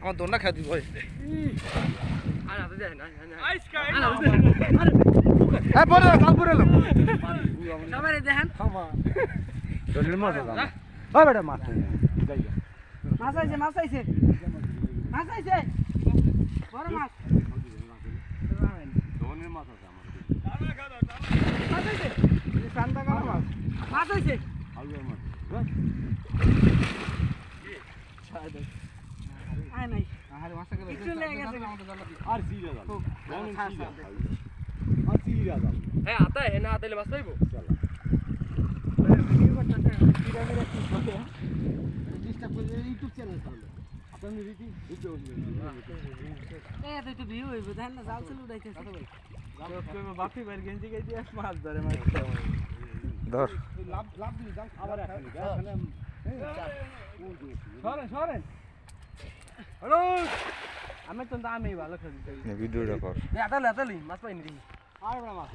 আমার দোনা খেয়ে দিব সবাই দেখেন মাছ আইছে মাছ আইছে মাছ আইছে বড় মাছ মাছ আইছে সান্দা কালা মাছ মাছ আইছে আয় নাই আরে মাছটা গেল একটু লেগে গেছে আর সিরা দাও আর সিরা দাও হ্যাঁ আতা है না আতালে মাছ পাইবো চলো ভিডিও করতেছে সিরা মেরে কি করে ডিস্টার্ব করে ইউটিউব চ্যানেল চালানো আপনি রীতি ভিডিও এই তো ভিউ হইব দেখেন না জাল চলে উড়াইতেছে বাপি বাইরে গেঞ্জি গেঞ্জি মাছ ধরে মাছ ধর লাভ লাভ দিলে দাম আবার এখানে এখানে সরেন সরেন হ্যালো আমি তো দামই ভালো খেলতে ভিডিওটা কর আতালে আতালে মাছ পাইনি দেখি আর মাছ